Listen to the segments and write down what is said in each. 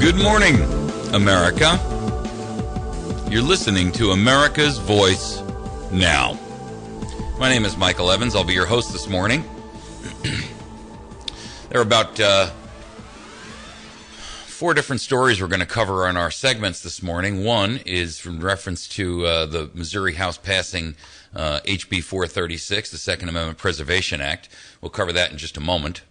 Good morning, America. You're listening to America's Voice Now. My name is Michael Evans. I'll be your host this morning. There are about 4 different stories we're going to cover on our segments this morning. One is in reference to the Missouri House passing HB 436, the Second Amendment Preservation Act. We'll cover that in just a moment.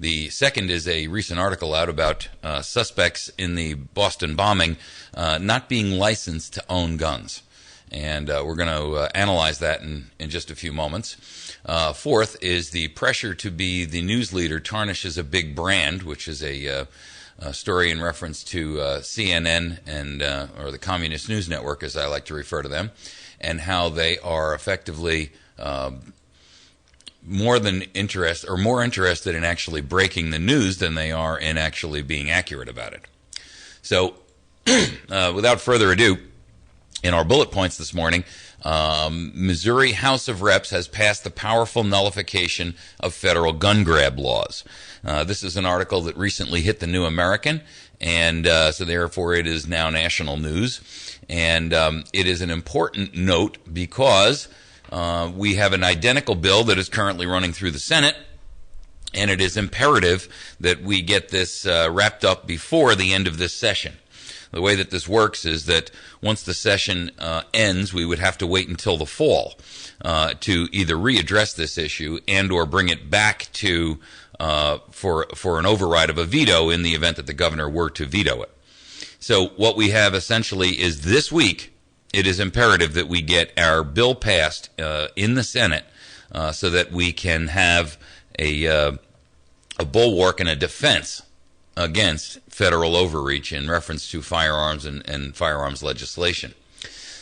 The second is a recent article out about suspects in the Boston bombing not being licensed to own guns. And we're going to analyze that in just a few moments. Fourth is the pressure to be the news leader tarnishes a big brand, which is a story in reference to CNN and or the Communist News Network, as I like to refer to them, and how they are effectively more interested in actually breaking the news than they are in actually being accurate about it. So, without further ado, in our bullet points this morning, Missouri House of Reps has passed the powerful nullification of federal gun grab laws. This is an article that recently hit the New American, and so therefore it is now national news. And it is an important note because we have an identical bill that is currently running through the Senate, and it is imperative that we get this wrapped up before the end of this session. The way that this works is that once the session ends, we would have to wait until the fall to either readdress this issue and or bring it back to for an override of a veto in the event that the governor were to veto it. So what we have essentially is this week, it is imperative that we get our bill passed in the Senate so that we can have a bulwark and a defense against federal overreach in reference to firearms and firearms legislation.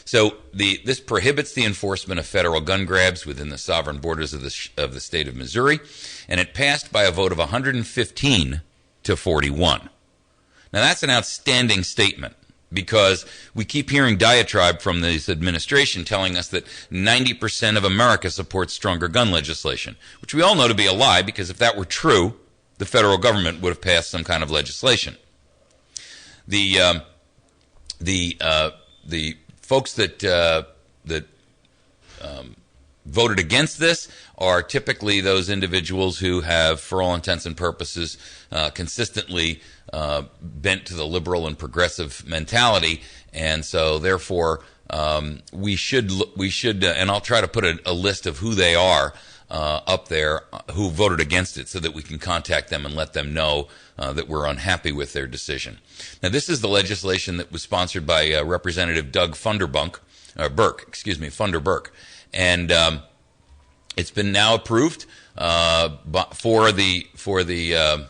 So this prohibits the enforcement of federal gun grabs within the sovereign borders of the state of Missouri, and it passed by a vote of 115 to 41. Now that's an outstanding statement, because we keep hearing diatribe from this administration telling us that 90% of America supports stronger gun legislation, which we all know to be a lie, because if that were true, the federal government would have passed some kind of legislation. The folks that voted against this are typically those individuals who have, for all intents and purposes, consistently bent to the liberal and progressive mentality, and so therefore we should, and I'll try to put a list of who they are up there who voted against it, so that we can contact them and let them know that we're unhappy with their decision. Now, this is the legislation that was sponsored by Representative Doug Funderburk, and it's been now approved for the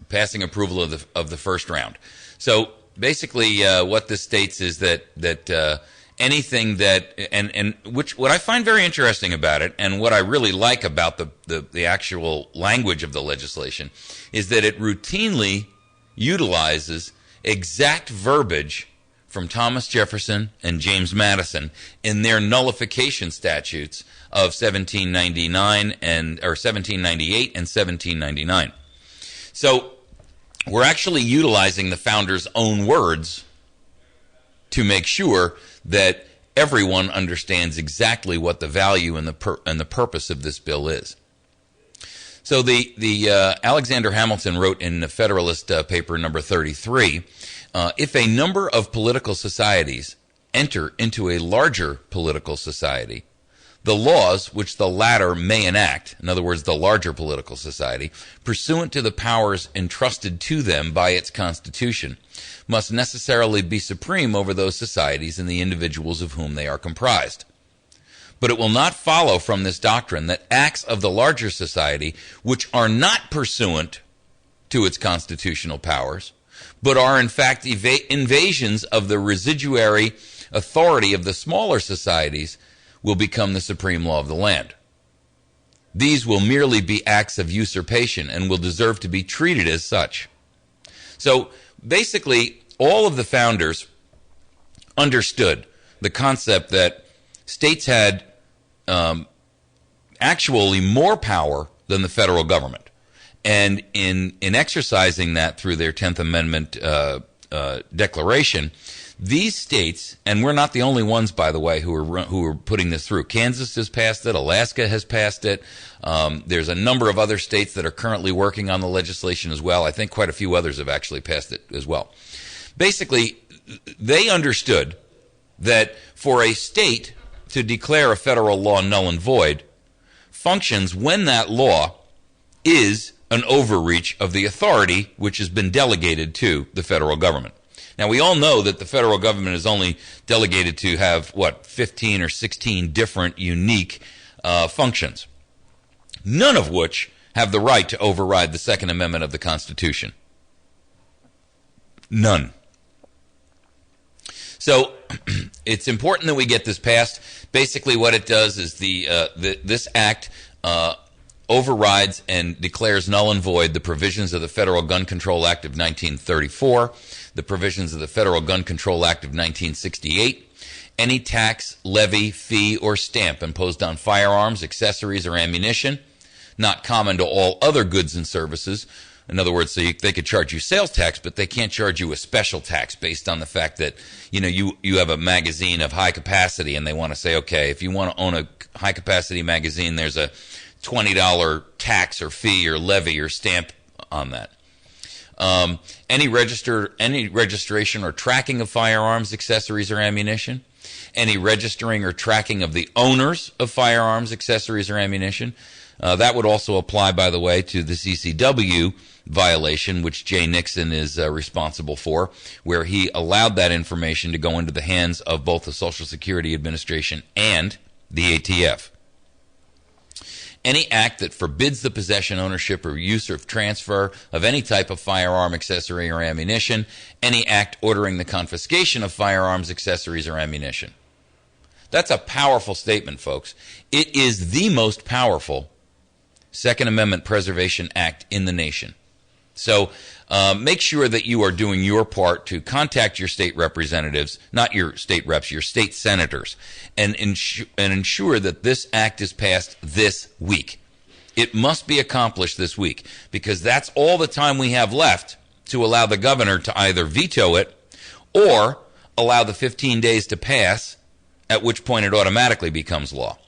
passing approval of the first round. So basically, what this states is that anything that and which what I find very interesting about it, and what I really like about the actual language of the legislation, is that it routinely utilizes exact verbiage from Thomas Jefferson and James Madison in their nullification statutes of 1798 and 1799. So we're actually utilizing the founders' own words to make sure that everyone understands exactly what the value and the purpose of this bill is. So the Alexander Hamilton wrote in the Federalist paper number 33, if a number of political societies enter into a larger political society, the laws which the latter may enact, in other words, the larger political society, pursuant to the powers entrusted to them by its constitution, must necessarily be supreme over those societies and the individuals of whom they are comprised. But it will not follow from this doctrine that acts of the larger society, which are not pursuant to its constitutional powers, but are in fact invasions of the residuary authority of the smaller societies, will become the supreme law of the land. These will merely be acts of usurpation and will deserve to be treated as such. So basically, all of the founders understood the concept that states had actually more power than the federal government. And in exercising that through their 10th Amendment declaration, these states, and we're not the only ones, by the way, who are putting this through. Kansas has passed it. Alaska has passed it. There's a number of other states that are currently working on the legislation as well. I think quite a few others have actually passed it as well. Basically, they understood that for a state to declare a federal law null and void functions when that law is an overreach of the authority which has been delegated to the federal government. Now, we all know that the federal government is only delegated to have, 15 or 16 different unique functions, none of which have the right to override the Second Amendment of the Constitution. None. So it's important that we get this passed. Basically, what it does is this act overrides and declares null and void the provisions of the Federal Gun Control Act of 1934, the provisions of the Federal Gun Control Act of 1968, any tax, levy, fee, or stamp imposed on firearms, accessories, or ammunition, not common to all other goods and services. In other words, they could charge you sales tax, but they can't charge you a special tax based on the fact that, you have a magazine of high capacity, and they want to say, okay, if you want to own a high capacity magazine, there's a $20 tax or fee or levy or stamp on that. Any registration or tracking of firearms, accessories, or ammunition. Any registering or tracking of the owners of firearms, accessories, or ammunition. That would also apply, by the way, to the CCW violation, which Jay Nixon is responsible for, where he allowed that information to go into the hands of both the Social Security Administration and the ATF. Any act that forbids the possession, ownership, or use or transfer of any type of firearm, accessory, or ammunition. Any act ordering the confiscation of firearms, accessories, or ammunition. That's a powerful statement, folks. It is the most powerful Second Amendment Preservation Act in the nation. So make sure that you are doing your part to contact your state representatives, not your state reps, your state senators, and ensure that this act is passed this week. It must be accomplished this week, because that's all the time we have left to allow the governor to either veto it or allow the 15 days to pass, at which point it automatically becomes law.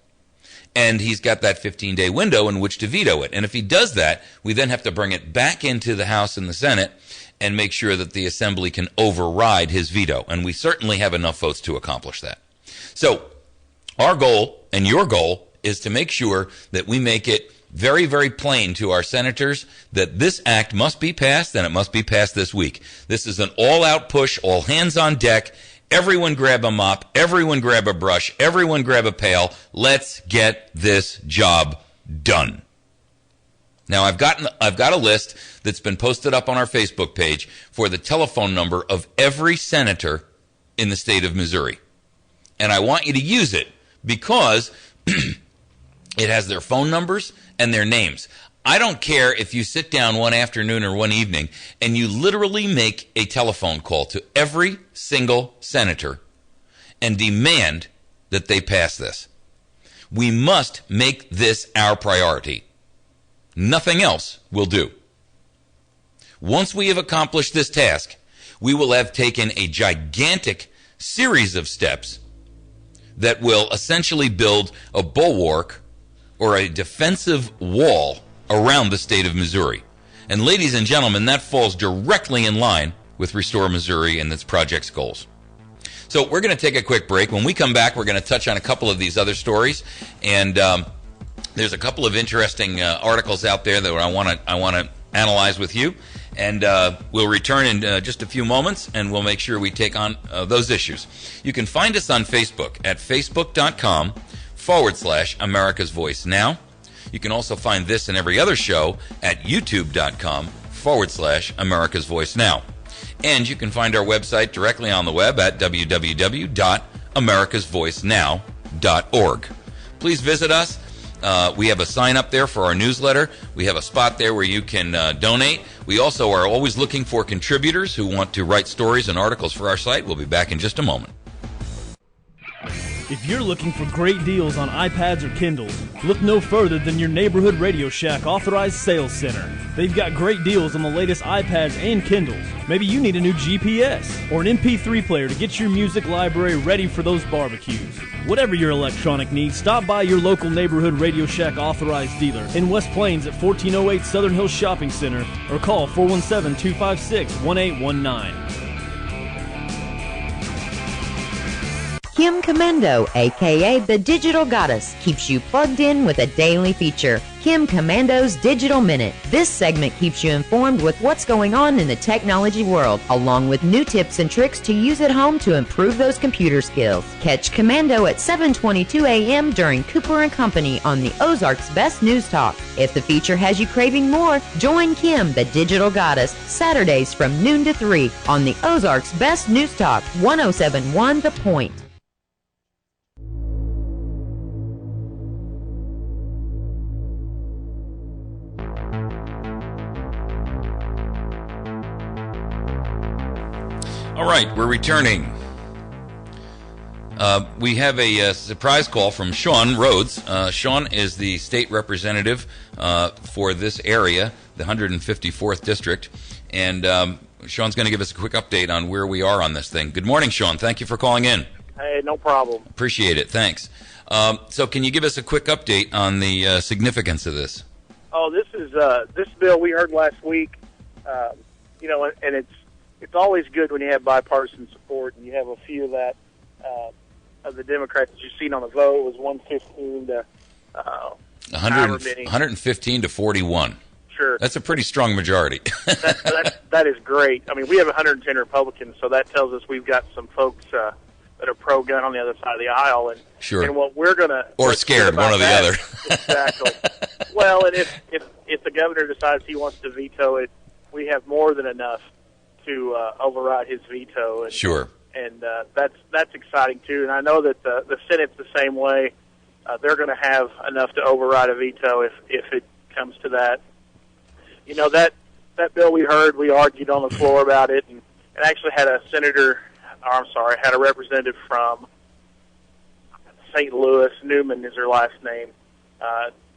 And he's got that 15-day window in which to veto it. And if he does that, we then have to bring it back into the House and the Senate and make sure that the Assembly can override his veto. And we certainly have enough votes to accomplish that. So our goal and your goal is to make sure that we make it very, very plain to our senators that this act must be passed, and it must be passed this week. This is an all-out push, all hands on deck. Everyone grab a mop, everyone grab a brush, everyone grab a pail. Let's get this job done. Now, I've got a list that's been posted up on our Facebook page for the telephone number of every senator in the state of Missouri. And I want you to use it because it has their phone numbers and their names. I don't care if you sit down one afternoon or one evening and you literally make a telephone call to every single senator and demand that they pass this. We must make this our priority. Nothing else will do. Once we have accomplished this task, we will have taken a gigantic series of steps that will essentially build a bulwark or a defensive wall around the state of Missouri. And ladies and gentlemen, that falls directly in line with Restore Missouri and its project's goals. So we're going to take a quick break. When we come back, we're going to touch on a couple of these other stories. And there's a couple of interesting articles out there that I want to analyze with you. And we'll return in just a few moments, and we'll make sure we take on those issues. You can find us on Facebook at facebook.com/America's Voice Now. You can also find this and every other show at youtube.com/America's Voice Now. And you can find our website directly on the web at www.americasvoicenow.org. Please visit us. We have a sign up there for our newsletter. We have a spot there where you can donate. We also are always looking for contributors who want to write stories and articles for our site. We'll be back in just a moment. If you're looking for great deals on iPads or Kindles, look no further than your neighborhood Radio Shack authorized sales center. They've got great deals on the latest iPads and Kindles. Maybe you need a new GPS or an MP3 player to get your music library ready for those barbecues. Whatever your electronic needs, stop by your local neighborhood Radio Shack authorized dealer in West Plains at 1408 Southern Hills Shopping Center or call 417-256-1819. Kim Commando, aka the Digital Goddess, keeps you plugged in with a daily feature. Kim Commando's Digital Minute. This segment keeps you informed with what's going on in the technology world, along with new tips and tricks to use at home to improve those computer skills. Catch Commando at 7:22 a.m. during Cooper & Company on the Ozark's Best News Talk. If the feature has you craving more, join Kim, the Digital Goddess, Saturdays from noon to 3 on the Ozark's Best News Talk, 107.1 The Point. All right, we're returning. We have a surprise call from Sean Rhodes. Sean is the state representative for this area, the 154th District, and Sean's going to give us a quick update on where we are on this thing. Good morning, Sean. Thank you for calling in. Hey, no problem. Appreciate it. Thanks. So can you give us a quick update on the significance of this? Oh, this is this bill we heard last week, and it's always good when you have bipartisan support, and you have a few of that of the Democrats that you've seen on the vote. It was 115 to 115 to 41. Sure. That's a pretty strong majority. that is great. I mean, we have 110 Republicans, so that tells us we've got some folks that are pro-gun on the other side of the aisle. And, sure. And what we're going to... Or scared, one or the other. Exactly. Well, and if the governor decides he wants to veto it, we have more than enough to override his veto. And, sure. And that's exciting, too. And I know that the Senate's the same way. They're going to have enough to override a veto if it comes to that. You know, that bill we heard, we argued on the floor about it, and it actually had a had a representative from St. Louis, Newman is her last name,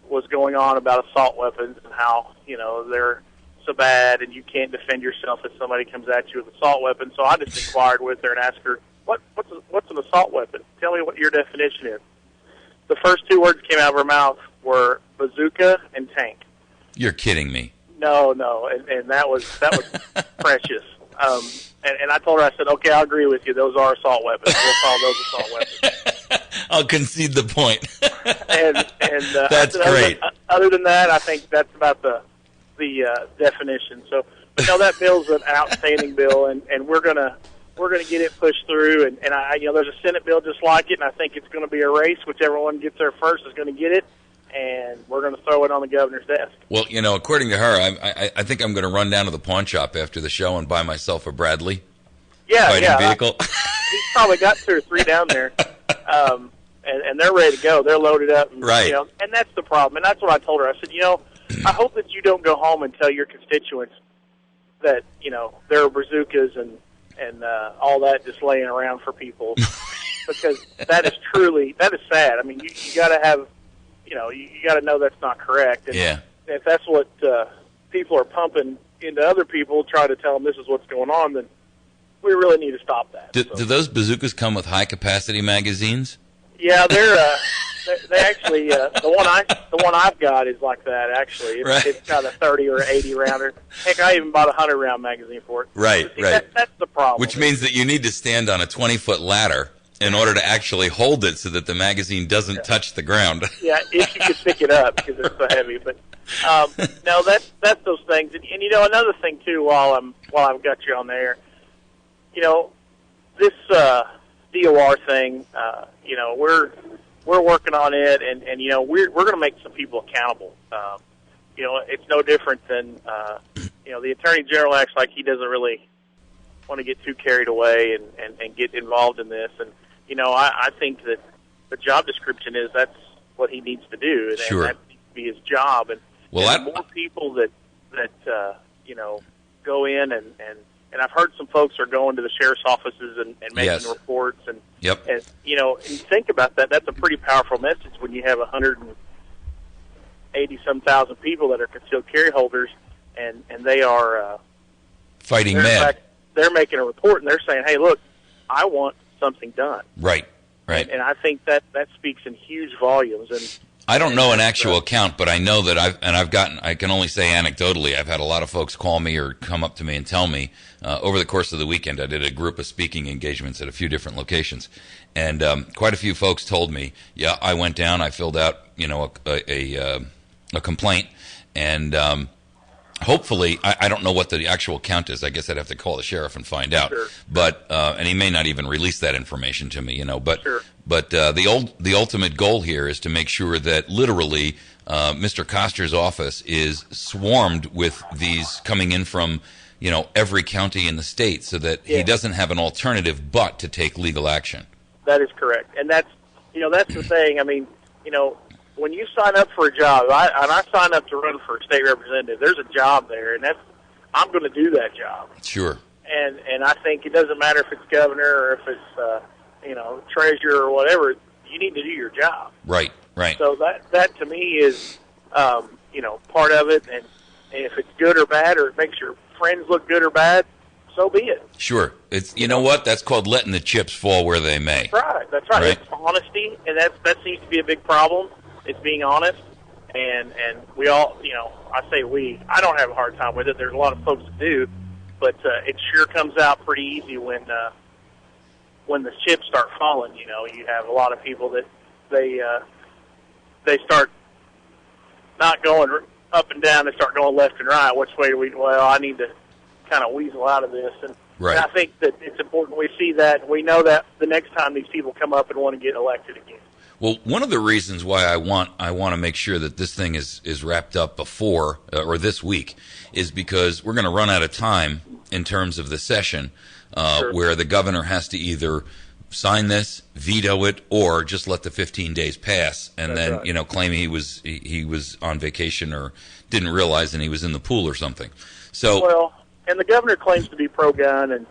was going on about assault weapons and how, they're so bad and you can't defend yourself if somebody comes at you with an assault weapon. So I just inquired with her and asked her, what's an assault weapon? Tell me what your definition is. The first two words came out of her mouth were bazooka and tank. You're kidding me. No, and that was precious. And I told her, I said, okay, I'll agree with you. Those are assault weapons. We'll call those assault weapons. I'll concede the point. and that's great. Other than that, I think that's about the definition. So, that bill's an outstanding bill, and we're gonna get it pushed through. And there's a Senate bill just like it, and I think it's going to be a race. Whichever one gets there first is going to get it. And we're going to throw it on the governor's desk. Well, according to her, I think I'm going to run down to the pawn shop after the show and buy myself a Bradley fighting vehicle. He's probably got 2 or 3 down there, and they're ready to go. They're loaded up. And, right. And that's the problem. And that's what I told her. I said, I hope that you don't go home and tell your constituents that, there are bazookas and all that just laying around for people. Because that is sad. I mean, you got to have... you got to know that's not correct. And yeah. If that's what people are pumping into other people, try to tell them this is what's going on, then we really need to stop that. Do those bazookas come with high-capacity magazines? Yeah, they actually the one I've got is like that. Actually, It's got a 30 or 80 rounder. Heck, I even bought a 100-round magazine for it. Right. That's the problem. Which means that you need to stand on a 20-foot ladder in order to actually hold it so that the magazine doesn't touch the ground. Yeah, if you could pick it up because it's so heavy. But no, that's those things. And another thing too, while I've got you on there, this DOR thing, we're working on it, and we're going to make some people accountable. It's no different than the Attorney General acts like he doesn't really want to get too carried away and get involved in this. And I think that the job description is that's what he needs to do, and sure. that needs to be his job. And more people that go in and I've heard some folks are going to the sheriff's offices and making yes. reports and yep. and and think about that. That's a pretty powerful message when you have 180-some thousand people that are concealed carry holders. and they are fighting in mad. fact, they're making a report, and they're saying, "Hey, look, I want something done." Right. And I think that speaks in huge volumes. And I don't know an actual count, but I know that I can only say anecdotally, I've had a lot of folks call me or come up to me and tell me, over the course of the weekend, I did a group of speaking engagements at a few different locations. And quite a few folks told me, yeah, I went down, I filled out, a complaint, and hopefully, I don't know what the actual count is. I guess I'd have to call the sheriff and find out. Sure. But and he may not even release that information to me, But Sure. but the ultimate goal here is to make sure that literally Mr. Koster's office is swarmed with these coming in from every county in the state, so that he doesn't have an alternative but to take legal action. That is correct, and that's the thing. I mean, when you sign up for a job, I signed up to run for a state representative. There's a job there, and I'm going to do that job. Sure. And I think it doesn't matter if it's governor or if it's treasurer or whatever. You need to do your job. Right. So that to me is part of it. And if it's good or bad, or it makes your friends look good or bad, so be it. Sure. It's what? That's called letting the chips fall where they may. That's right. It's honesty, and that seems to be a big problem. It's being honest, and we all, I say we. I don't have a hard time with it. There's a lot of folks that do, but it sure comes out pretty easy when the chips start falling. You have a lot of people that they start not going up and down. They start going left and right. Which way do we? Well, I need to kind of weasel out of this, and I think that it's important we see that, and we know that the next time these people come up and want to get elected again. Well, one of the reasons why I want to make sure that this thing is wrapped up before or this week is because we're going to run out of time in terms of the session where the governor has to either sign this, veto it, or just let the 15 days pass and then claim he was on vacation or didn't realize and he was in the pool or something. So and the governor claims to be pro-gun, and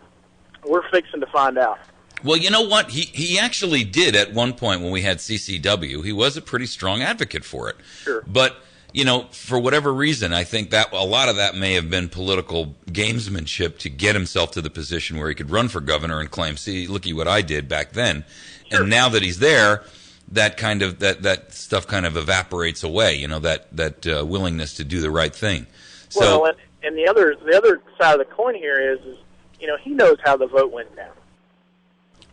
we're fixing to find out. Well, you know what? He actually did at one point when we had CCW. He was a pretty strong advocate for it. Sure. But, for whatever reason, I think that a lot of that may have been political gamesmanship to get himself to the position where he could run for governor and claim, see, looky what I did back then. Sure. And now that he's there, that kind of that stuff kind of evaporates away, that willingness to do the right thing. So, well, and the other side of the coin here is he knows how the vote went down.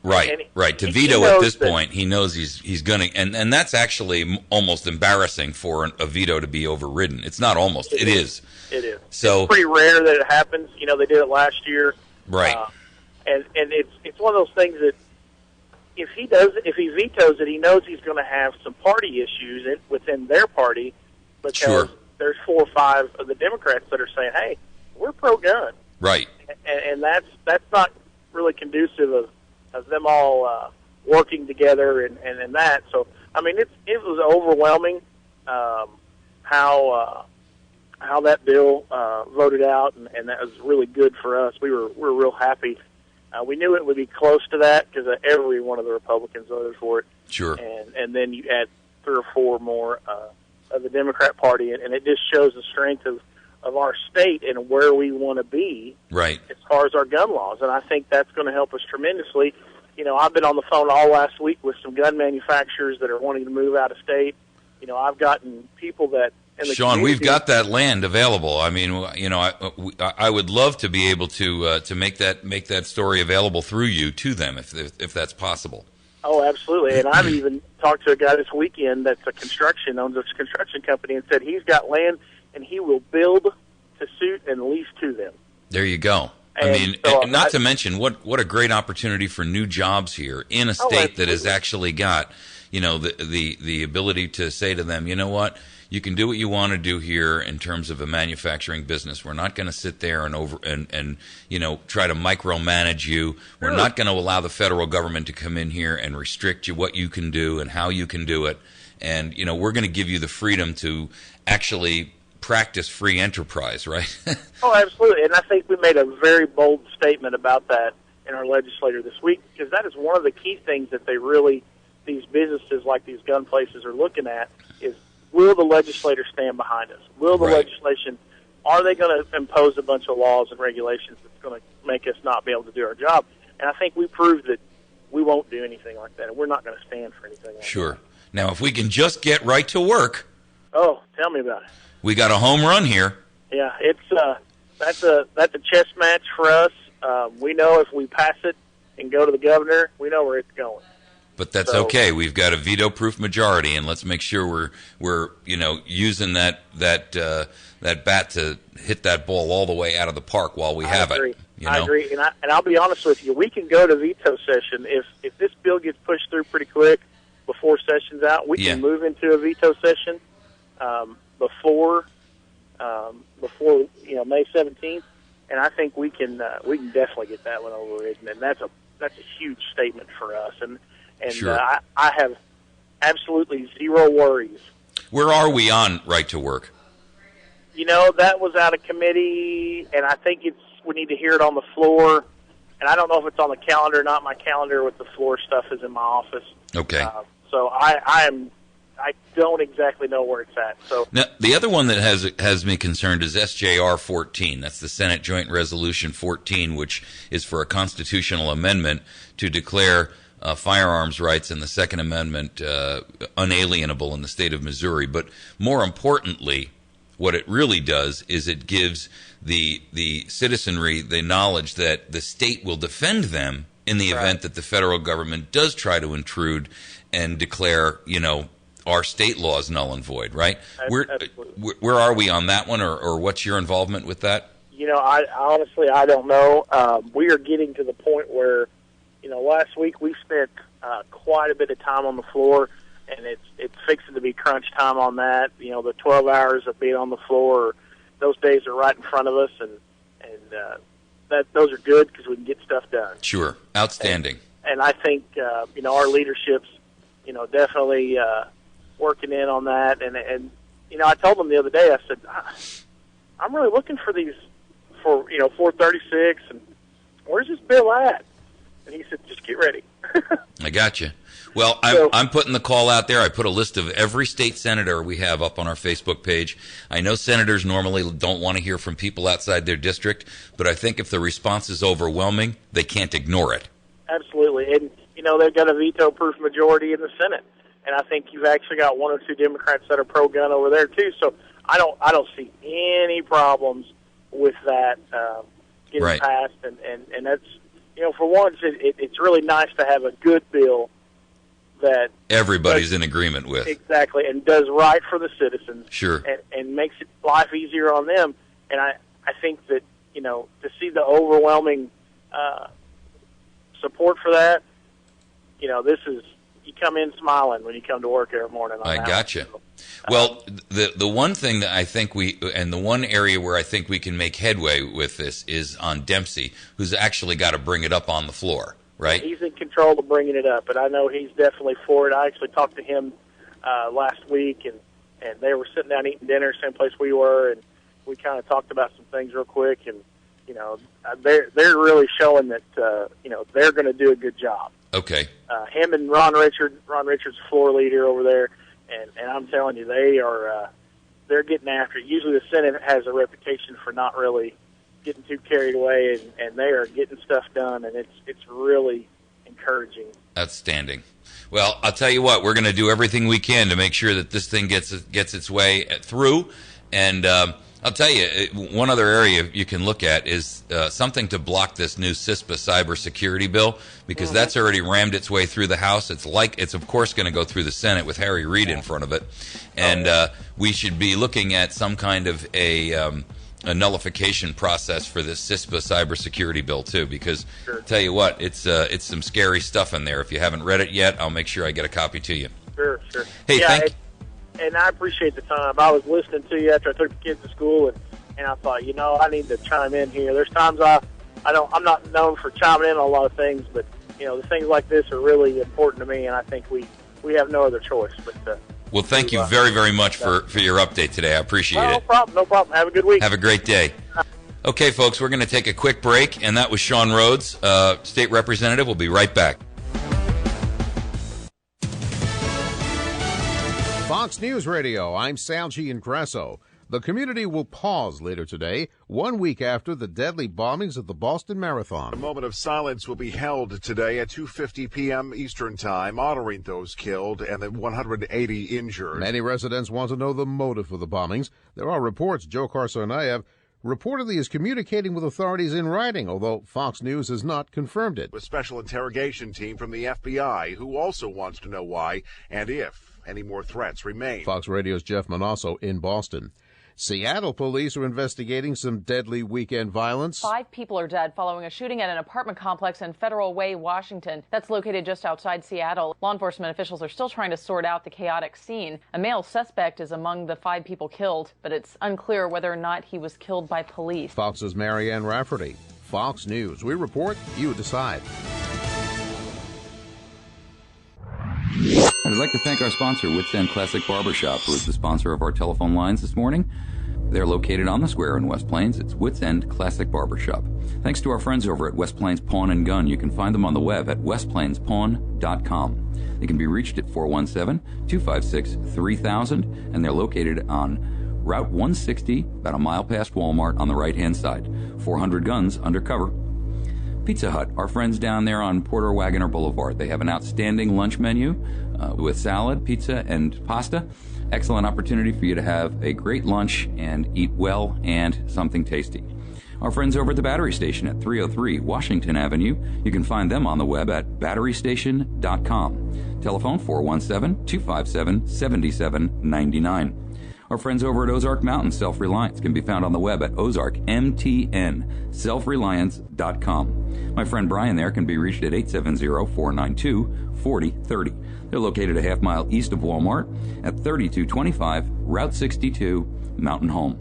Right. To veto at this point, he knows he's going to, and that's actually almost embarrassing for a veto to be overridden. It's not almost, it is. It is. So it's pretty rare that it happens. They did it last year. Right. And it's one of those things that if he vetoes it, he knows he's going to have some party issues within their party because there's 4 or 5 of the Democrats that are saying, "Hey, we're pro-gun." Right. And that's not really conducive of them all working together and that. So, I mean, it was overwhelming how that bill voted out, and that was really good for us. We were real happy. We knew it would be close to that because every one of the Republicans voted for it. Sure. And then you add 3 or 4 more of the Democrat Party, and it just shows the strength of our state and where we want to be as far as our gun laws. And I think that's going to help us tremendously. I've been on the phone all last week with some gun manufacturers that are wanting to move out of state. I've gotten people that in the Sean, community, we've got that land available. I mean, I would love to be able to make that story available through you to them if that's possible. Oh, absolutely. And I've even talked to a guy this weekend that's owns a construction company, and said he's got land and he will build to suit and lease to them. There you go. I mean, not to mention what a great opportunity for new jobs here in a state that has actually got, the ability to say to them, you know what, you can do what you want to do here in terms of a manufacturing business. We're not going to sit there and try to micromanage you. We're not going to allow the federal government to come in here and restrict you what you can do and how you can do it. And, we're going to give you the freedom to actually practice free enterprise, right? Oh, absolutely. And I think we made a very bold statement about that in our legislature this week, because that is one of the key things that these businesses like these gun places are looking at is, will the legislator stand behind us? Will the legislation are they going to impose a bunch of laws and regulations that's going to make us not be able to do our job? And I think we proved that we won't do anything like that, and we're not going to stand for anything like that. Sure. Now, if we can just get right to work. Oh, tell me about it. We got a home run here. Yeah, that's a chess match for us. We know if we pass it and go to the governor, we know where it's going. But that's okay. We've got a veto-proof majority, and let's make sure we're using that bat to hit that ball all the way out of the park while we have it. I agree, and I'll be honest with you. We can go to veto session if this bill gets pushed through pretty quick before session's out. We can move into a veto session before May 17th, and I think we can definitely get that one overridden, and that's a huge statement for us. And sure. I have absolutely zero worries. Where are we on right to work? That was out of committee, and I think we need to hear it on the floor. And I don't know if it's on the calendar or not. My calendar with the floor stuff is in my office. Okay. So I don't exactly know where it's at. So now, the other one that has me concerned is SJR 14. That's the Senate Joint Resolution 14, which is for a constitutional amendment to declare firearms rights in the Second Amendment unalienable in the state of Missouri. But more importantly, what it really does is it gives the citizenry the knowledge that the state will defend them in the event that the federal government does try to intrude and declare, our state laws null and void, right? Where are we on that one, or what's your involvement with that? I honestly don't know. We are getting to the point where, last week we spent quite a bit of time on the floor, and it's fixing to be crunch time on that. The 12 hours of being on the floor, those days are right in front of us, and those are good because we can get stuff done. Sure, outstanding. And I think our leadership's definitely working in on that. And I told them the other day, I said, I'm really looking for these for 436, and where's this bill at? And he said, just get ready. I got you. Well, I'm putting the call out there. I put a list of every state senator we have up on our Facebook page. I know senators normally don't want to hear from people outside their district, but I think if the response is overwhelming, they can't ignore it. Absolutely. And, they've got a veto-proof majority in the Senate. And I think you've actually got one or two Democrats that are pro-gun over there, too. So I don't see any problems with that getting passed. And that's, for once, it's really nice to have a good bill that everybody's in agreement with. Exactly, and does right for the citizens. Sure. And makes life easier on them. And I think that, to see the overwhelming support for that, this is, you come in smiling when you come to work every morning. I gotcha. Well, the one thing that I think and the one area where I think we can make headway with this is on Dempsey, who's actually got to bring it up on the floor. Right. He's in control of bringing it up, and I know he's definitely for it. I actually talked to him last week, and they were sitting down eating dinner, same place we were, and we kind of talked about some things real quick, and they're really showing that they're going to do a good job. Okay. Him and Ron Richards, floor leader over there, and I'm telling you, they're getting after it. Usually the Senate has a reputation for not really getting too carried away, and they are getting stuff done, and it's really encouraging. Outstanding. Well, I'll tell you what, we're going to do everything we can to make sure that this thing gets its way through, and I'll tell you, one other area you can look at is something to block this new CISPA cybersecurity bill, because that's already rammed its way through the House. It's of course going to go through the Senate with Harry Reid in front of it, and we should be looking at some kind of a nullification process for this CISPA cybersecurity bill too, because tell you what, it's some scary stuff in there. If you haven't read it yet, I'll make sure I get a copy to you. Sure. Hey, and I appreciate the time. I was listening to you after I took the kids to school, and I thought, I need to chime in here. There's times I'm not known for chiming in on a lot of things, but the things like this are really important to me, and I think we have no other choice. But well, thank you very, very much for your update today. I appreciate it. No problem. Have a good week. Have a great day. Okay, folks, we're going to take a quick break, and that was Sean Rhodes, State Representative. We'll be right back. Fox News Radio, I'm Sal Giancresso. The community will pause later today, 1 week after the deadly bombings at the Boston Marathon. A moment of silence will be held today at 2:50 p.m. Eastern Time, honoring those killed and the 180 injured. Many residents want to know the motive for the bombings. There are reports Joe Karsonayev reportedly is communicating with authorities in writing, although Fox News has not confirmed it. A special interrogation team from the FBI who also wants to know why and if any more threats remain. Fox Radio's Jeff Manasso in Boston. Seattle police are investigating some deadly weekend violence. 5 people are dead following a shooting at an apartment complex in Federal Way, Washington. That's located just outside Seattle. Law enforcement officials are still trying to sort out the chaotic scene. A male suspect is among the 5 people killed, but it's unclear whether or not he was killed by police. Fox's Marianne Rafferty. Fox News. We report, you decide. I'd like to thank our sponsor, Wits End Classic Barbershop, who is the sponsor of our telephone lines this morning. They're located on the square in West Plains. It's Wits End Classic Barbershop. Thanks to our friends over at West Plains Pawn and Gun. You can find them on the web at westplainspawn.com. They can be reached at 417-256-3000, and they're located on Route 160, about a mile past Walmart on the right-hand side. 400 guns undercover. Pizza Hut, our friends down there on Porter Wagoner Boulevard. They have an outstanding lunch menu with salad, pizza, and pasta. Excellent opportunity for you to have a great lunch and eat well and something tasty. Our friends over at the Battery Station at 303 Washington Avenue. You can find them on the web at batterystation.com. Telephone 417-257-7799. Our friends over at Ozark Mountain Self-Reliance can be found on the web at ozarkmtnselfreliance.com. My friend Brian there can be reached at 870-492-4030. They're located a half mile east of Walmart at 3225 Route 62, Mountain Home.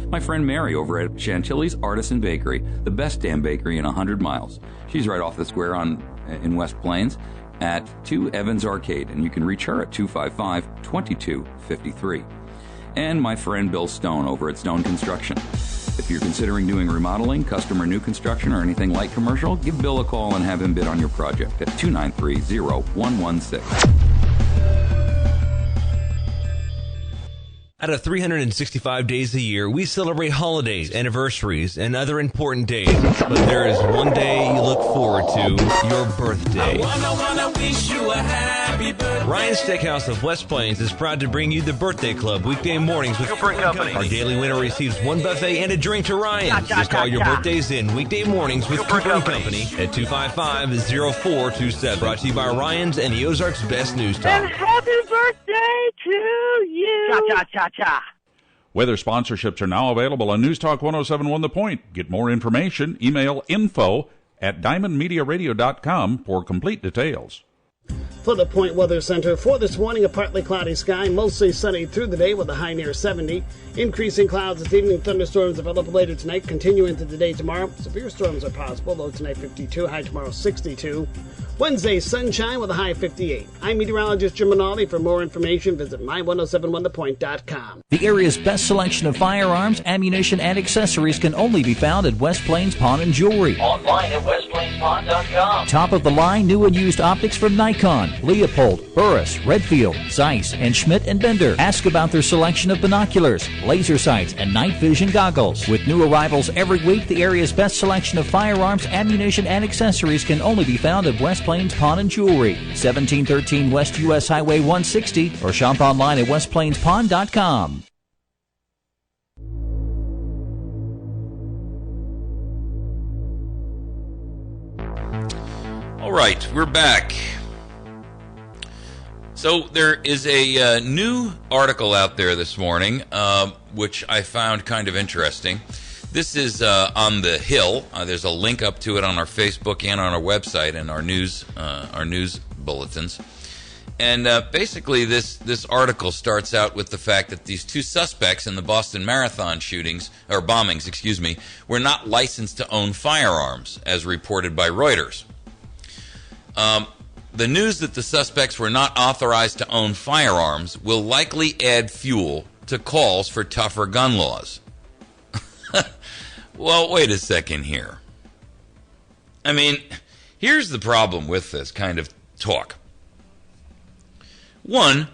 My friend Mary over at Chantilly's Artisan Bakery, the best damn bakery in 100 miles. She's right off the square in West Plains at 2 Evans Arcade, and you can reach her at 255-2253. And my friend Bill Stone over at Stone Construction. If you're considering doing remodeling, custom or new construction, or anything light commercial, give Bill a call and have him bid on your project at 293-0116. Out of 365 days a year, we celebrate holidays, anniversaries, and other important days. But there is one day you look forward to, your birthday. I wanna wish you a happy birthday. Ryan's Steakhouse of West Plains is proud to bring you the Birthday Club weekday mornings with Cooper & Company. Our daily winner receives one buffet and a drink to Ryan's. Just call your birthdays in weekday mornings with Cooper & Company at 255-0427. Brought to you by Ryan's and the Ozarks Best News Talk. And happy birthday to you. Cha-cha-cha. Weather sponsorships are now available on News Talk 107.1 The Point. Get more information. Email info@diamondmediaradio.com for complete details. For the Point Weather Center, for this morning, a partly cloudy sky, mostly sunny through the day with a high near 70. Increasing clouds this evening, thunderstorms develop later tonight, continue into the day tomorrow. Severe storms are possible, low tonight 52, high tomorrow 62. Wednesday, sunshine with a high 58. I'm meteorologist Jim Minaldi. For more information, visit my1071thepoint.com. The area's best selection of firearms, ammunition, and accessories can only be found at West Plains Pawn and Jewelry. Online at westplainspawn.com. Top of the line, new and used optics from Nikon, Leopold, Burris, Redfield, Zeiss, and Schmidt & Bender. Ask about their selection of binoculars, laser sights, and night vision goggles. With new arrivals every week, the area's best selection of firearms, ammunition, and accessories can only be found at West Plains Pawn and Jewelry, 1713 West U.S. Highway 160, or shop online at westplainspawn.com. All right, we're back. So there is a new article out there this morning, which I found kind of interesting. This is on the Hill. There's a link up to it on our Facebook and on our website and our news bulletins. And basically, this article starts out with the fact that these 2 suspects in the Boston Marathon bombings, were not licensed to own firearms, as reported by Reuters. The news that the suspects were not authorized to own firearms will likely add fuel to calls for tougher gun laws. Well, wait a second here. I mean, here's the problem with this kind of talk. One,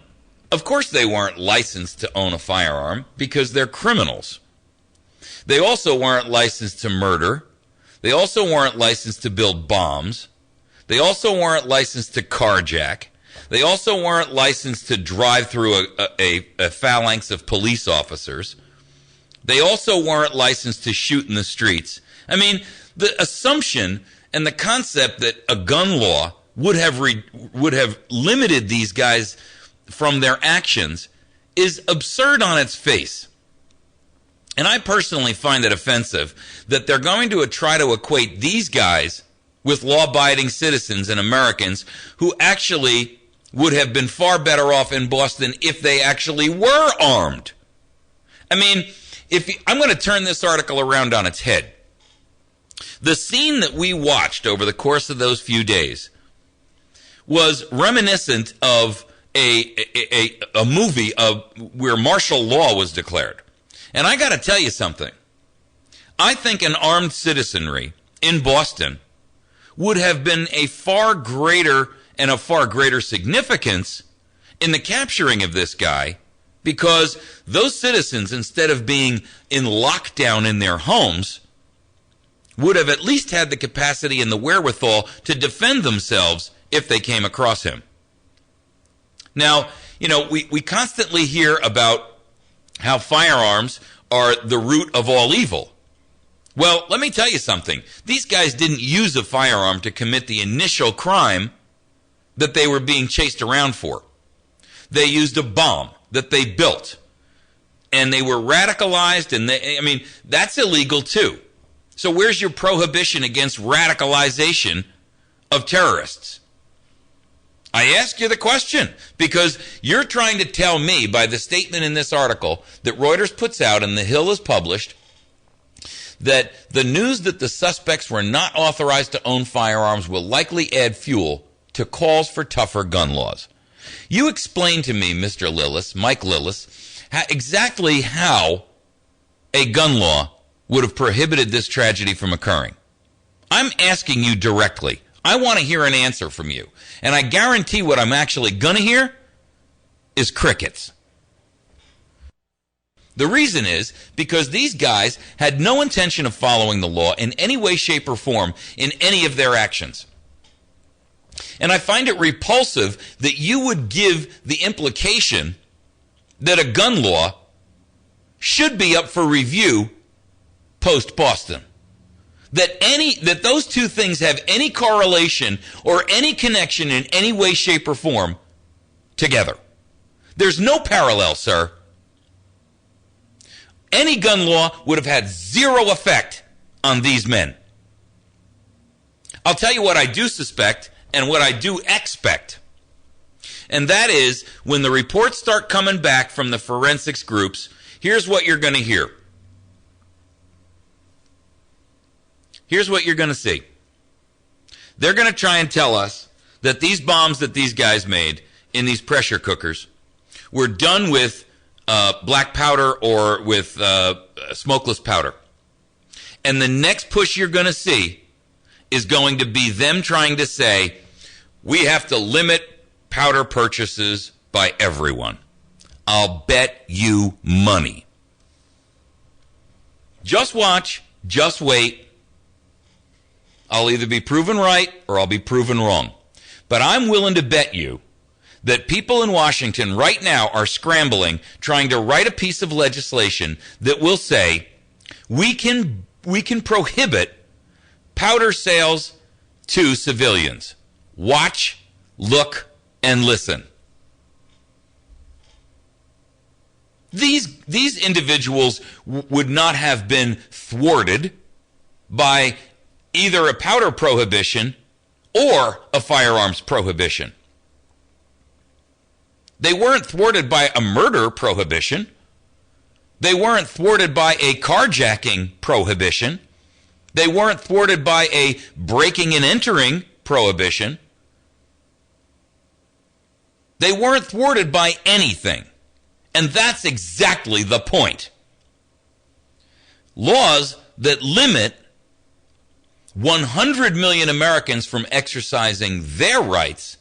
Of course they weren't licensed to own a firearm because they're criminals. They also weren't licensed to murder. They also weren't licensed to build bombs. They also weren't licensed to carjack. They also weren't licensed to drive through a phalanx of police officers. They also weren't licensed to shoot in the streets. I mean, the assumption and the concept that a gun law would have limited these guys from their actions is absurd on its face. And I personally find it offensive that they're going to try to equate these guys with law-abiding citizens and Americans who actually would have been far better off in Boston if they actually were armed. I mean, I'm going to turn this article around on its head. The scene that we watched over the course of those few days was reminiscent of a movie where martial law was declared. And I got to tell you something. I think an armed citizenry in Boston would have been a far greater significance in the capturing of this guy, because those citizens, instead of being in lockdown in their homes, would have at least had the capacity and the wherewithal to defend themselves if they came across him. Now, we constantly hear about how firearms are the root of all evil. Well, let me tell you something. These guys didn't use a firearm to commit the initial crime that they were being chased around for. They used a bomb that they built, and they were radicalized, and that's illegal too. So where's your prohibition against radicalization of terrorists? I ask you the question because you're trying to tell me by the statement in this article that Reuters puts out and The Hill has published that the news that the suspects were not authorized to own firearms will likely add fuel to calls for tougher gun laws. You explain to me, Mr. Lillis, Mike Lillis, exactly how a gun law would have prohibited this tragedy from occurring. I'm asking you directly. I want to hear an answer from you. And I guarantee what I'm actually going to hear is crickets. The reason is because these guys had no intention of following the law in any way, shape, or form in any of their actions. And I find it repulsive that you would give the implication that a gun law should be up for review post-Boston. That those two things have any correlation or any connection in any way, shape, or form together. There's no parallel, sir. Any gun law would have had zero effect on these men. I'll tell you what I do suspect and what I do expect. And that is, when the reports start coming back from the forensics groups, here's what you're going to hear. Here's what you're going to see. They're going to try and tell us that these bombs that these guys made in these pressure cookers were done with black powder or with smokeless powder. And the next push you're going to see is going to be them trying to say, we have to limit powder purchases by everyone. I'll bet you money. Just watch, just wait. I'll either be proven right or I'll be proven wrong. But I'm willing to bet you that people in Washington right now are scrambling, trying to write a piece of legislation that will say we can prohibit powder sales to civilians. Watch, look, and listen. These individuals would not have been thwarted by either a powder prohibition or a firearms prohibition. They weren't thwarted by a murder prohibition. They weren't thwarted by a carjacking prohibition. They weren't thwarted by a breaking and entering prohibition. They weren't thwarted by anything. And that's exactly the point. Laws that limit 100 million Americans from exercising their rights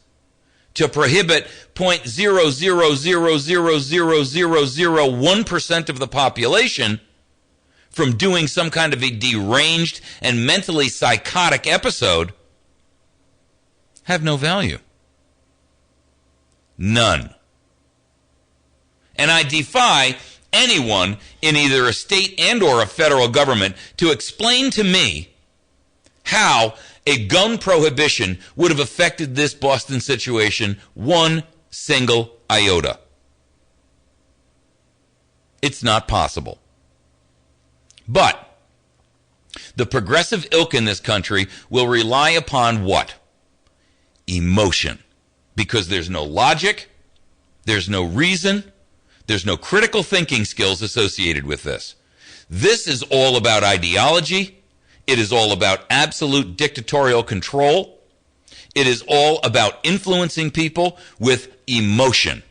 to prohibit 0.0000001% of the population from doing some kind of a deranged and mentally psychotic episode have no value. None. And I defy anyone in either a state and or a federal government to explain to me how a gun prohibition would have affected this Boston situation one single iota. It's not possible. But the progressive ilk in this country will rely upon what? Emotion. Because there's no logic, there's no reason, there's no critical thinking skills associated with this. This is all about ideology. It is all about absolute dictatorial control. It is all about influencing people with emotion.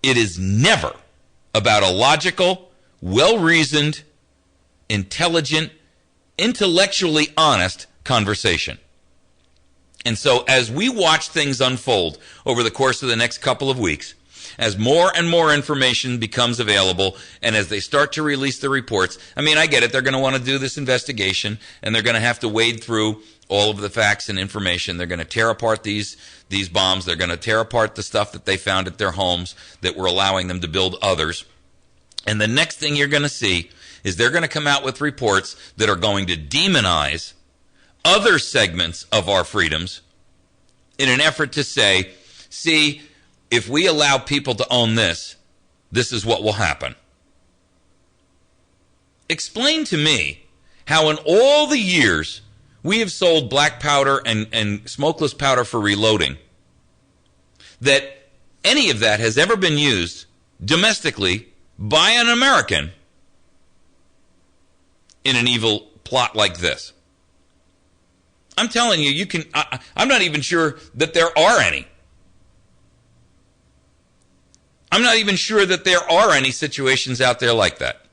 It is never about a logical, well-reasoned, intelligent, intellectually honest conversation. And so as we watch things unfold over the course of the next couple of weeks, as more and more information becomes available, and as they start to release the reports, I mean, I get it, they're going to want to do this investigation, and they're going to have to wade through all of the facts and information. They're going to tear apart these bombs. They're going to tear apart the stuff that they found at their homes that were allowing them to build others. And the next thing you're going to see is they're going to come out with reports that are going to demonize other segments of our freedoms in an effort to say, see, if we allow people to own this, this is what will happen. Explain to me how in all the years we have sold black powder and smokeless powder for reloading, that any of that has ever been used domestically by an American in an evil plot like this. I'm telling you, I'm not even sure that there are any. I'm not even sure that there are any situations out there like that.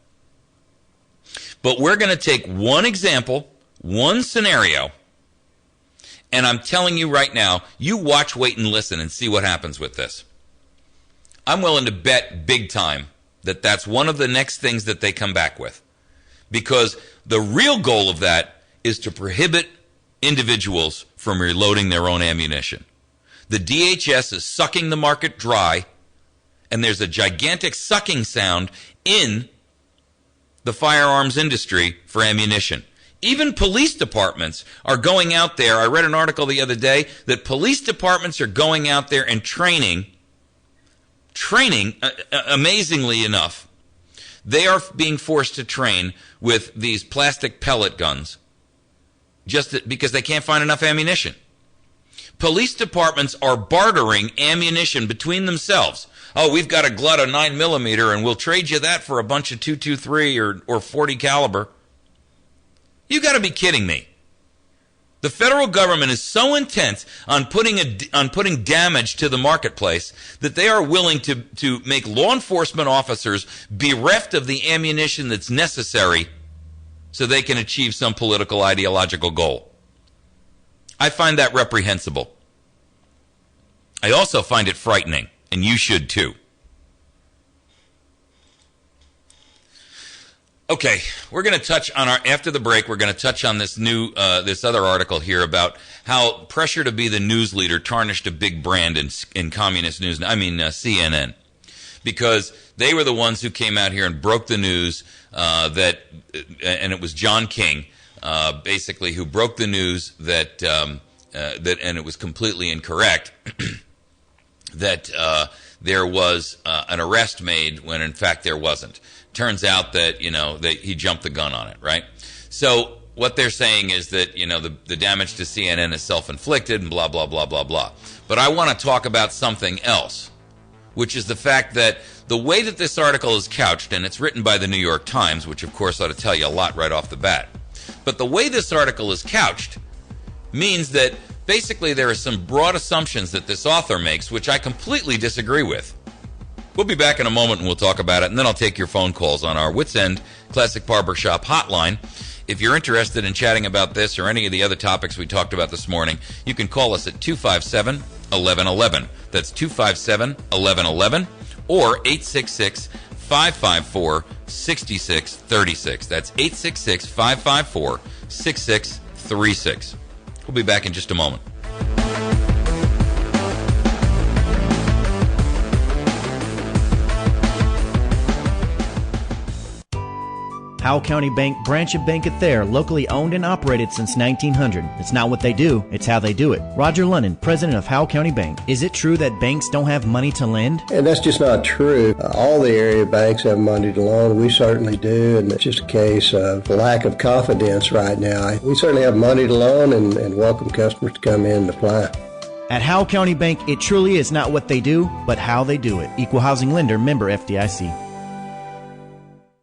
But we're going to take one example, one scenario, and I'm telling you right now, you watch, wait, and listen and see what happens with this. I'm willing to bet big time that that's one of the next things that they come back with. Because the real goal of that is to prohibit individuals from reloading their own ammunition. The DHS is sucking the market dry, and there's a gigantic sucking sound in the firearms industry for ammunition. Even police departments are going out there. I read an article the other day that police departments are going out there and training, amazingly enough, they are being forced to train with these plastic pellet guns just because they can't find enough ammunition. Police departments are bartering ammunition between themselves. Oh, we've got a glut of 9mm, and we'll trade you that for a bunch of .223 or 40 caliber. You got to be kidding me. The federal government is so intent on putting damage to the marketplace that they are willing to make law enforcement officers bereft of the ammunition that's necessary so they can achieve some political ideological goal. I find that reprehensible. I also find it frightening, and you should too. Okay, we're going to touch on after the break, we're going to touch on this this other article here about how pressure to be the news leader tarnished a big brand in communist news. CNN. Because they were the ones who came out here and broke the news and it was John King, basically, who broke the news that and it was completely incorrect, that there was an arrest made when in fact there wasn't. Turns out that, that he jumped the gun on it, right? So what they're saying is that, the damage to CNN is self-inflicted and blah, blah, blah, blah, blah. But I want to talk about something else, which is the fact that the way that this article is couched, and it's written by the New York Times, which of course ought to tell you a lot right off the bat, but the way this article is couched means that basically there are some broad assumptions that this author makes, which I completely disagree with. We'll be back in a moment and we'll talk about it, and then I'll take your phone calls on our Wits End Classic Barbershop hotline. If you're interested in chatting about this or any of the other topics we talked about this morning, you can call us at 257-1111. That's 257-1111 or 866-554-6636. That's 866-554-6636. We'll be back in just a moment. Howell County Bank, branch of Bank at Thayer, locally owned and operated since 1900. It's not what they do, it's how they do it. Roger Lennon, president of Howell County Bank. Is it true that banks don't have money to lend? And that's just not true. All the area banks have money to loan. We certainly do, and it's just a case of lack of confidence right now. We certainly have money to loan and welcome customers to come in and apply. At Howell County Bank, it truly is not what they do, but how they do it. Equal housing lender, member FDIC.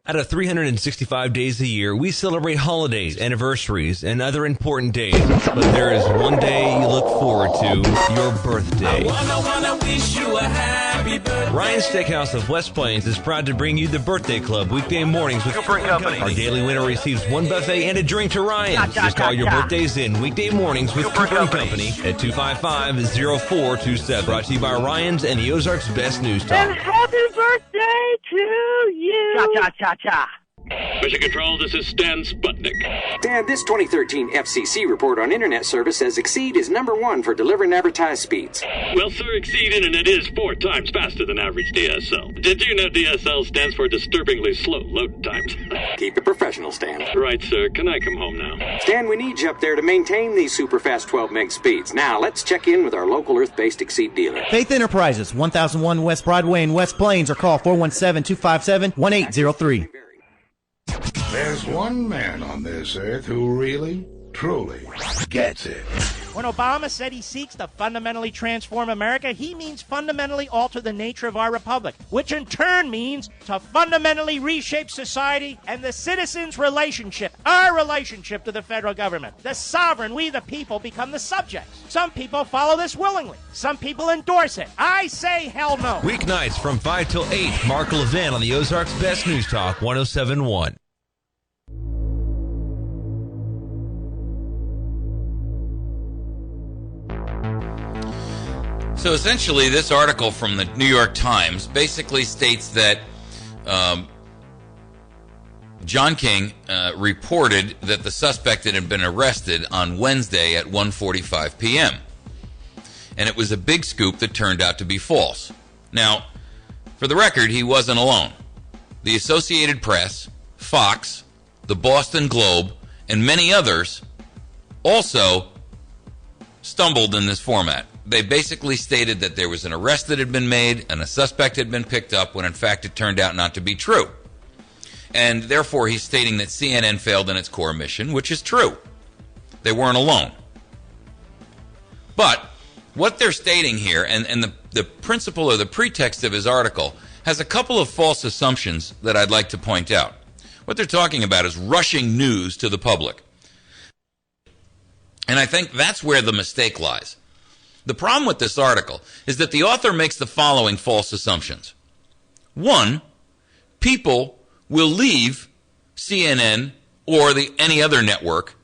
Out of 365 days a year, we celebrate holidays, anniversaries, and other important days. But there is one day you look forward to, your birthday. I wanna wish you a happy birthday. Ryan's Steakhouse of West Plains is proud to bring you the Birthday Club weekday mornings with Cooper & Company. Our daily winner receives one buffet and a drink to Ryan's. Just call your birthdays in weekday mornings with Cooper & Company at 255-0427. Brought to you by Ryan's and the Ozarks Best News Talk. And happy birthday to you. Cha-cha-cha-cha. Mission Control, this is Stan Sputnik. Dan, this 2013 FCC report on Internet service says Exceed is #1 for delivering advertised speeds. Well, sir, Exceed Internet is 4 times faster than average DSL. Did you know DSL stands for disturbingly slow load times? Keep it professional, Stan. Right, sir. Can I come home now? Stan, we need you up there to maintain these super fast 12 meg speeds. Now, let's check in with our local Earth-based Exceed dealer. Faith Enterprises, 1001 West Broadway in West Plains, or call 417-257-1803. There's one man on this earth who really, truly gets it. When Obama said he seeks to fundamentally transform America, he means fundamentally alter the nature of our republic, which in turn means to fundamentally reshape society and the citizens' relationship, our relationship to the federal government. The sovereign, we the people, become the subjects. Some people follow this willingly. Some people endorse it. I say hell no. Weeknights from 5 till 8, Mark Levin on the Ozarks Best News Talk 107.1. So essentially, this article from the New York Times basically states that John King reported that the suspect had been arrested on Wednesday at 1:45 p.m. And it was a big scoop that turned out to be false. Now, for the record, he wasn't alone. The Associated Press, Fox, the Boston Globe, and many others also stumbled in this format. They basically stated that there was an arrest that had been made and a suspect had been picked up when in fact it turned out not to be true. And therefore he's stating that CNN failed in its core mission, which is true. They weren't alone. But what they're stating here, and the principle or the pretext of his article, has a couple of false assumptions that I'd like to point out. What they're talking about is rushing news to the public. And I think that's where the mistake lies. The problem with this article is that the author makes the following false assumptions. One, people will leave CNN or any other network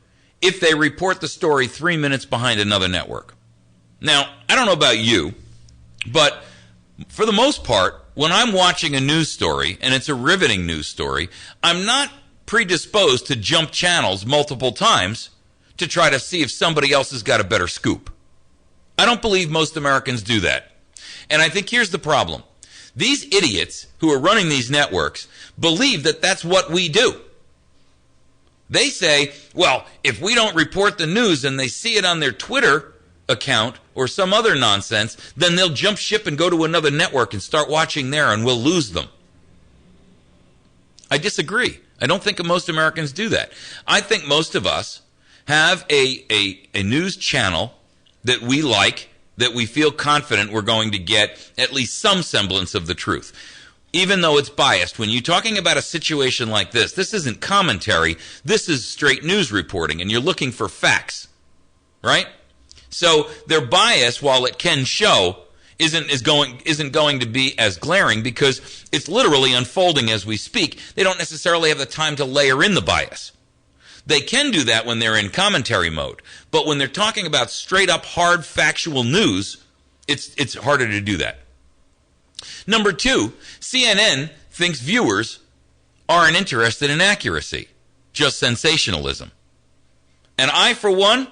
if they report the story 3 minutes behind another network. Now, I don't know about you, but for the most part, when I'm watching a news story, and it's a riveting news story, I'm not predisposed to jump channels multiple times to try to see if somebody else has got a better scoop. I don't believe most Americans do that. And I think here's the problem. These idiots who are running these networks believe that that's what we do. They say, well, if we don't report the news and they see it on their Twitter account or some other nonsense, then they'll jump ship and go to another network and start watching there and we'll lose them. I disagree. I don't think most Americans do that. I think most of us have a news channel that we like, that we feel confident we're going to get at least some semblance of the truth. Even though it's biased, when you're talking about a situation like this isn't commentary, this is straight news reporting, and you're looking for facts, right? So their bias, while it can show, isn't going to be as glaring because it's literally unfolding as we speak. They don't necessarily have the time to layer in the bias. They can do that when they're in commentary mode, but when they're talking about straight up hard factual news, it's harder to do that. Number two, CNN thinks viewers aren't interested in accuracy, just sensationalism. And I, for one,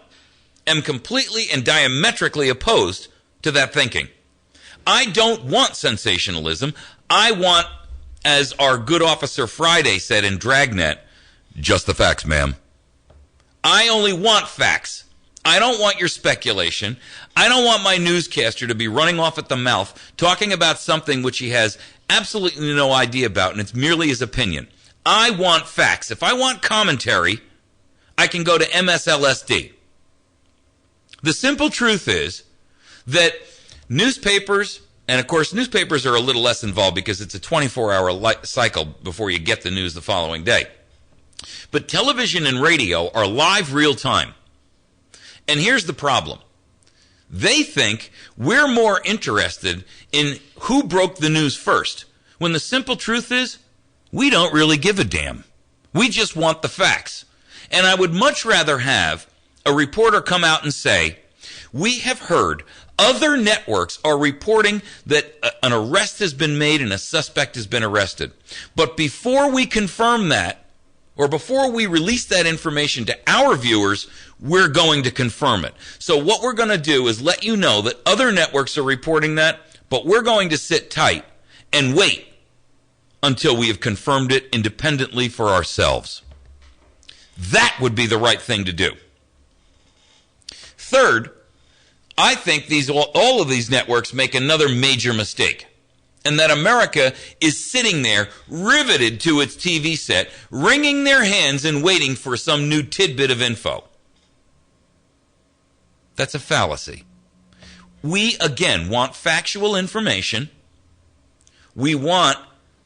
am completely and diametrically opposed to that thinking. I don't want sensationalism. I want, as our good officer Friday said in Dragnet, just the facts, ma'am. I only want facts. I don't want your speculation. I don't want my newscaster to be running off at the mouth talking about something which he has absolutely no idea about, and it's merely his opinion. I want facts. If I want commentary, I can go to MSLSD. The simple truth is that newspapers, and of course newspapers are a little less involved because it's a 24-hour cycle before you get the news the following day. But television and radio are live real time. And here's the problem. They think we're more interested in who broke the news first, when the simple truth is we don't really give a damn. We just want the facts. And I would much rather have a reporter come out and say, we have heard other networks are reporting that an arrest has been made and a suspect has been arrested. But before we confirm that, or before we release that information to our viewers, we're going to confirm it. So what we're going to do is let you know that other networks are reporting that, but we're going to sit tight and wait until we have confirmed it independently for ourselves. That would be the right thing to do. Third, I think all of these networks make another major mistake, and that America is sitting there riveted to its TV set, wringing their hands and waiting for some new tidbit of info. That's a fallacy. We, again, want factual information. We want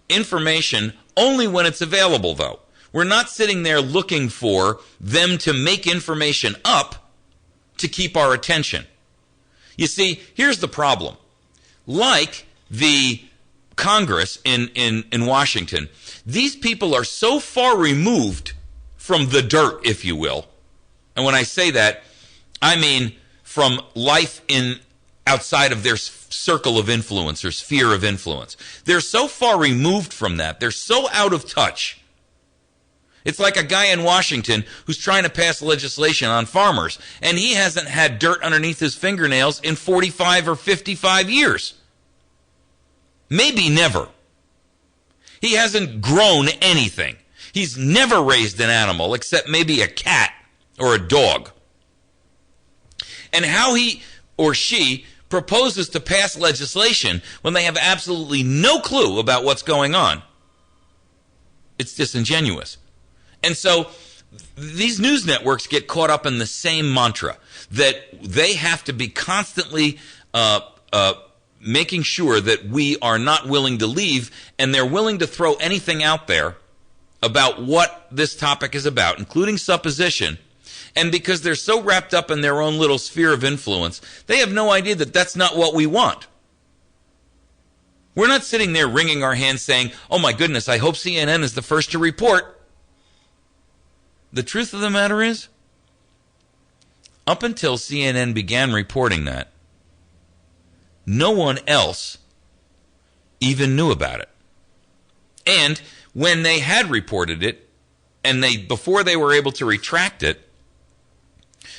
information only when it's available, though. We're not sitting there looking for them to make information up to keep our attention. You see, here's the problem. Like the Congress in Washington, these people are so far removed from the dirt, if you will. And when I say that, I mean from life outside of their circle of influence or sphere of influence. They're so far removed from that. They're so out of touch. It's like a guy in Washington who's trying to pass legislation on farmers, and he hasn't had dirt underneath his fingernails in 45 or 55 years. Maybe never. He hasn't grown anything. He's never raised an animal except maybe a cat or a dog. And how he or she proposes to pass legislation when they have absolutely no clue about what's going on, it's disingenuous. And so these news networks get caught up in the same mantra that they have to be constantly making sure that we are not willing to leave, and they're willing to throw anything out there about what this topic is about, including supposition. And because they're so wrapped up in their own little sphere of influence, they have no idea that that's not what we want. We're not sitting there wringing our hands saying, oh my goodness, I hope CNN is the first to report. The truth of the matter is, up until CNN began reporting that, no one else even knew about it. And when they had reported it, and before they were able to retract it,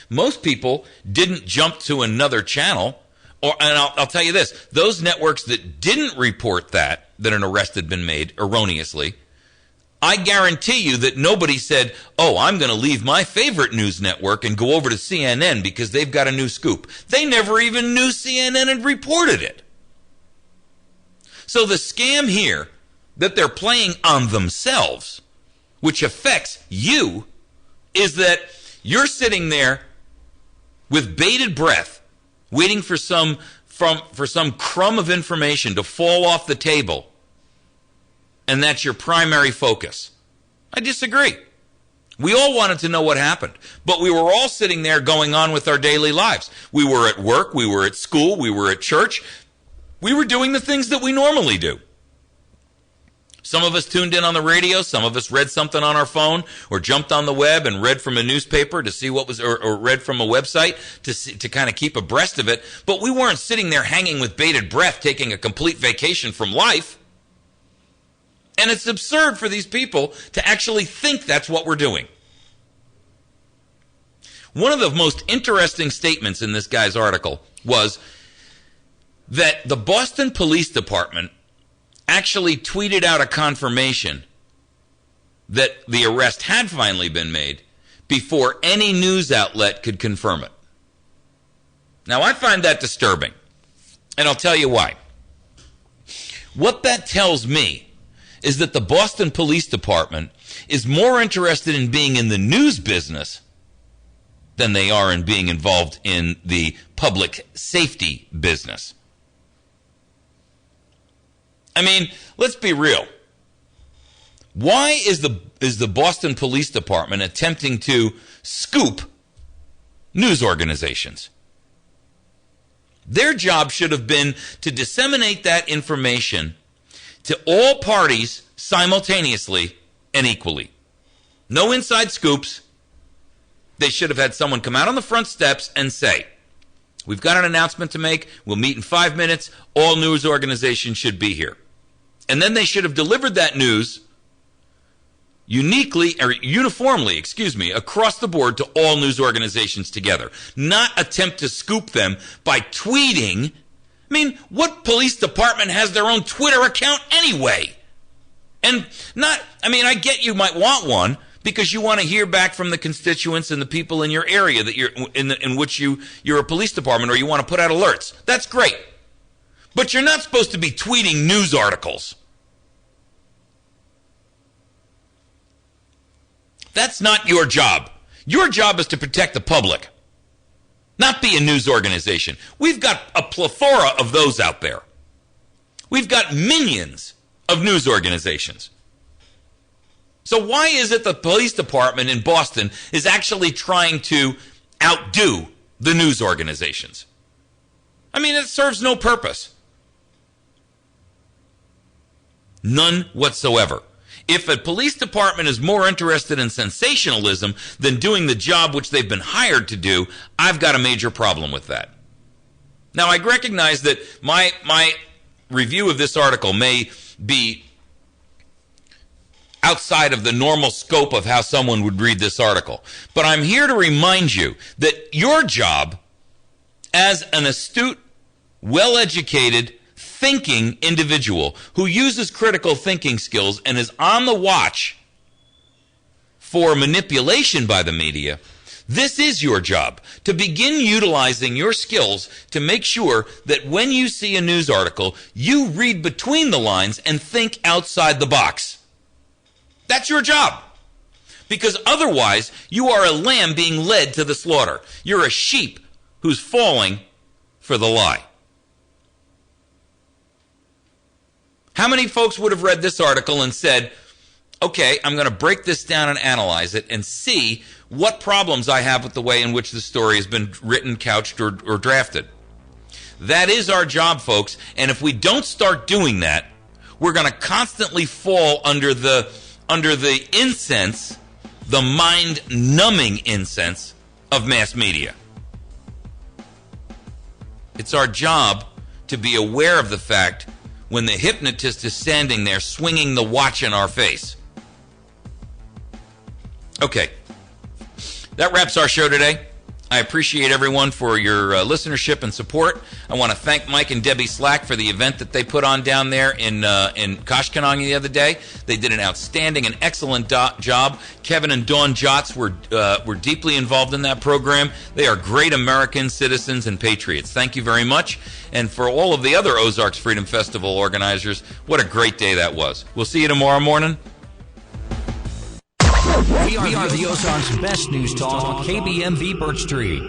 most people didn't jump to another channel. And I'll tell you this, those networks that didn't report that an arrest had been made erroneously, I guarantee you that nobody said, oh, I'm going to leave my favorite news network and go over to CNN because they've got a new scoop. They never even knew CNN had reported it. So the scam here that they're playing on themselves, which affects you, is that you're sitting there with bated breath, waiting for some crumb of information to fall off the table, and that's your primary focus. I disagree. We all wanted to know what happened, but we were all sitting there going on with our daily lives. We were at work, we were at school, we were at church. We were doing the things that we normally do. Some of us tuned in on the radio. Some of us read something on our phone or jumped on the web and read from a newspaper to see what was, or read from a website to kind of keep abreast of it. But we weren't sitting there hanging with bated breath, taking a complete vacation from life. And it's absurd for these people to actually think that's what we're doing. One of the most interesting statements in this guy's article was that the Boston Police Department actually tweeted out a confirmation that the arrest had finally been made before any news outlet could confirm it. Now, I find that disturbing, and I'll tell you why. What that tells me is that the Boston Police Department is more interested in being in the news business than they are in being involved in the public safety business. I mean, let's be real. Why is the Boston Police Department attempting to scoop news organizations? Their job should have been to disseminate that information to all parties simultaneously and equally. No inside scoops. They should have had someone come out on the front steps and say, we've got an announcement to make. We'll meet in 5 minutes. All news organizations should be here. And then they should have delivered that news uniformly, across the board to all news organizations together. Not attempt to scoop them by tweeting. I mean, what police department has their own Twitter account anyway? And I get you might want one because you want to hear back from the constituents and the people in your area that you're in which you're a police department, or you want to put out alerts. That's great. But you're not supposed to be tweeting news articles. That's not your job. Your job is to protect the public, not be a news organization. We've got a plethora of those out there. We've got millions of news organizations. So why is it the police department in Boston is actually trying to outdo the news organizations? I mean, it serves no purpose. None whatsoever. If a police department is more interested in sensationalism than doing the job which they've been hired to do, I've got a major problem with that. Now, I recognize that my review of this article may be outside of the normal scope of how someone would read this article, but I'm here to remind you that your job as an astute, well-educated, thinking individual who uses critical thinking skills and is on the watch for manipulation by the media, this is your job, to begin utilizing your skills to make sure that when you see a news article, you read between the lines and think outside the box. That's your job. Because otherwise, you are a lamb being led to the slaughter. You're a sheep who's falling for the lie. How many folks would have read this article and said, okay, I'm going to break this down and analyze it and see what problems I have with the way in which the story has been written, couched, or drafted? That is our job, folks. And if we don't start doing that, we're going to constantly fall under the incense, the mind-numbing incense of mass media. It's our job to be aware of the fact when the hypnotist is standing there swinging the watch in our face. Okay, that wraps our show today. I appreciate everyone for your listenership and support. I want to thank Mike and Debbie Slack for the event that they put on down there in Koshkonong the other day. They did an outstanding and excellent job. Kevin and Dawn Jotz were deeply involved in that program. They are great American citizens and patriots. Thank you very much. And for all of the other Ozarks Freedom Festival organizers, what a great day that was. We'll see you tomorrow morning. We are the Ozarks' best news talk, KBMV Birch Tree.